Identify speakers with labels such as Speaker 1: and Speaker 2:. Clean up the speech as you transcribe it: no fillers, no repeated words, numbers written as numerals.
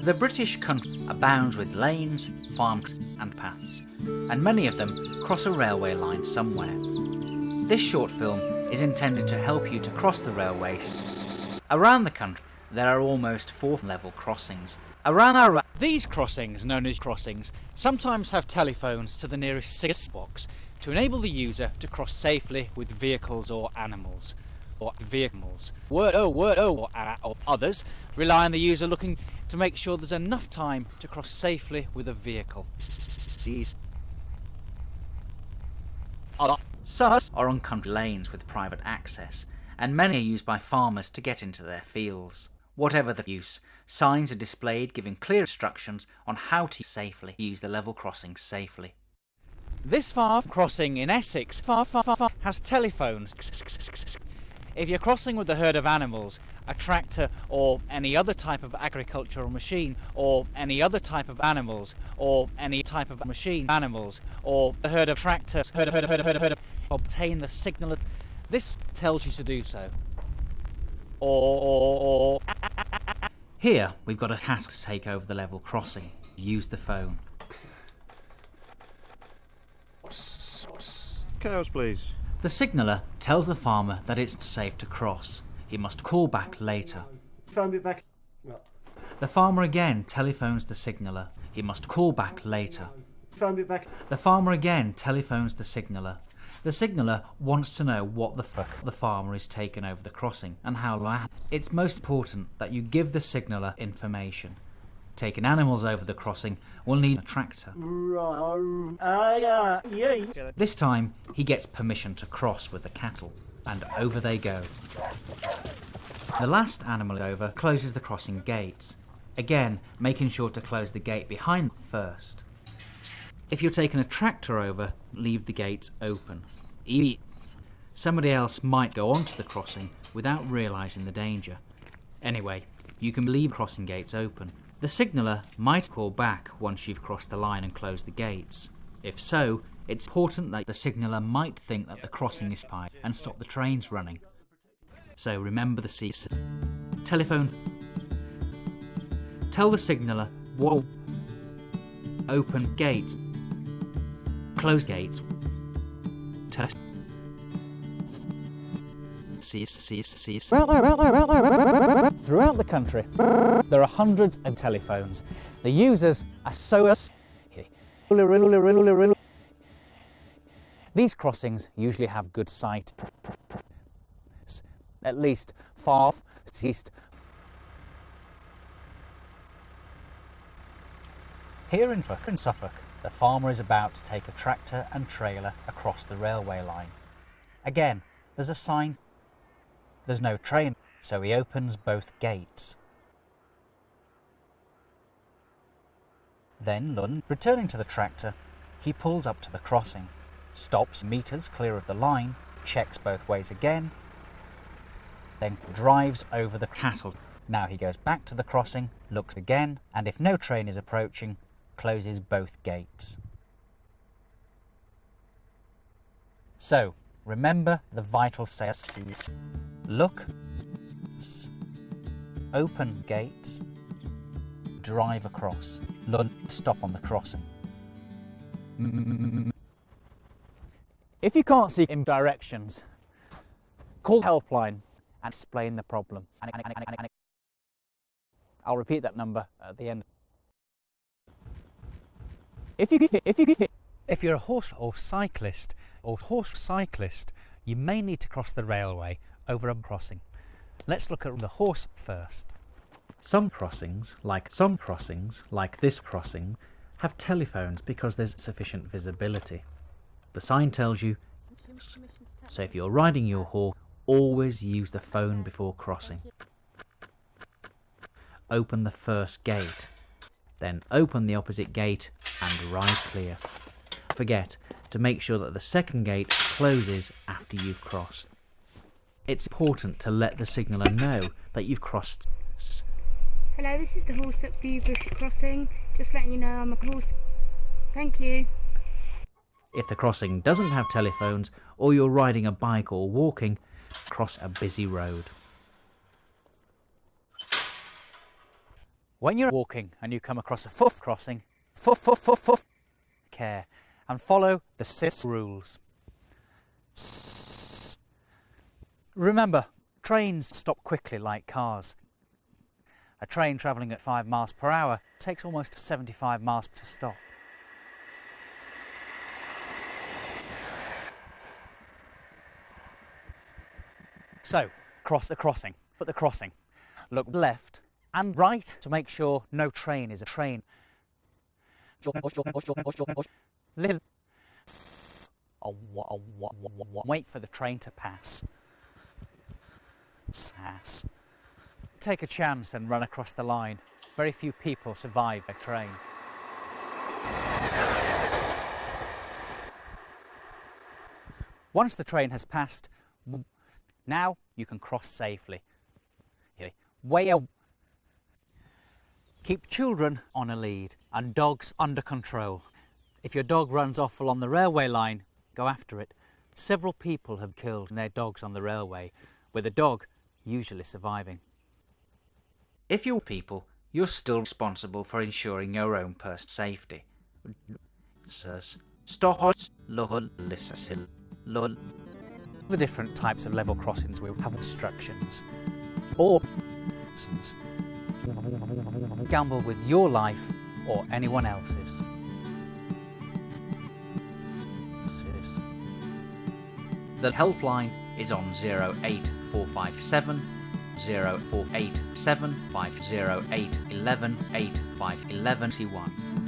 Speaker 1: The British country abounds with lanes, farms and paths, and many of them cross a railway line somewhere. This short film is intended to help you to cross the railway. Around the country there are almost 4-level crossings. These crossings, known as crossings, sometimes have telephones to the nearest signal box to enable the user to cross safely with vehicles or animals. Or others rely on the user looking to make sure there's enough time to cross safely with a vehicle. Some are on country lanes with private access, and many are used by farmers to get into their fields. Whatever the use, signs are displayed giving clear instructions on how to safely use the level crossing safely. This far crossing in Essex has telephones. If you're crossing with a herd of animals, a tractor or any other type of agricultural machine, or any other type of animals, or any type of machine animals, or a herd of tractors, obtain the signal. This tells you to do so. Here we've got a task to take over the level crossing. Use the phone.
Speaker 2: Cows, please.
Speaker 1: The signaller tells the farmer that it's safe to cross. He must call back later.
Speaker 3: Phone it back. No.
Speaker 1: The farmer again telephones the signaller. He must call back later.
Speaker 3: Phone it back.
Speaker 1: The farmer again telephones the signaller. The signaller wants to know what the fuck the farmer is taking over the crossing and how long. It's most important that you give the signaller information. Taking animals over the crossing will need a tractor. This time he gets permission to cross with the cattle, and over they go. The last animal over closes the crossing gates, again making sure to close the gate behind first. If you're taking a tractor over, leave the gates open. Somebody else might go onto the crossing without realising the danger. Anyway, you can leave crossing gates open. The signaller might call back once you've crossed the line and closed the gates. If so, it's important that the signaller might think that the crossing is tight and stop the trains running. So remember the C. Telephone. Tell the signaller what. Open gates. Close gates. Test. Throughout the country, there are hundreds of telephones. The users are so. These crossings usually have good sight, at least far east. Here in Suffolk, the farmer is about to take a tractor and trailer across the railway line. Again, there's a sign. There's no train, so he opens both gates. Then, returning to the tractor, he pulls up to the crossing, stops meters clear of the line, checks both ways again, then drives over the cattle. Now he goes back to the crossing, looks again, and if no train is approaching, closes both gates. So, remember the vital C's. Look, open gates, drive across, stop on the crossing. If you can't see in directions, call the helpline and explain the problem. I'll repeat that number at the end. If you're a horse cyclist, you may need to cross the railway over a crossing. Let's look at the horse first. Some crossings, like this crossing, have telephones because there's sufficient visibility. The sign tells you, so if you're riding your horse, always use the phone before crossing. Open the first gate, then open the opposite gate and ride clear. Forget to make sure that the second gate closes after you've crossed. It's important to let the signaller know that you've crossed.
Speaker 4: Hello, this is the horse at Viewbush crossing. Just letting you know I'm a horse. Thank you.
Speaker 1: If the crossing doesn't have telephones, or you're riding a bike or walking, cross a busy road. When you're walking and you come across a foof crossing, care and follow the SIS rules. Remember, trains stop quickly like cars. A train travelling at 5 miles per hour takes almost 75 miles to stop. So, cross the crossing, at the crossing. Look left and right to make sure no train is a train. Wait for the train to pass. Sass. Take a chance and run across the line. Very few people survive a train. Once the train has passed, now you can cross safely. Keep children on a lead and dogs under control. If your dog runs off along the railway line, go after it. Several people have killed their dogs on the railway, with the dog usually surviving. If you're people, you're still responsible for ensuring your own personal safety. The different types of level crossings will have instructions. Or gamble with your life or anyone else's. The helpline is on 08457 0487 508 11 8511 C1.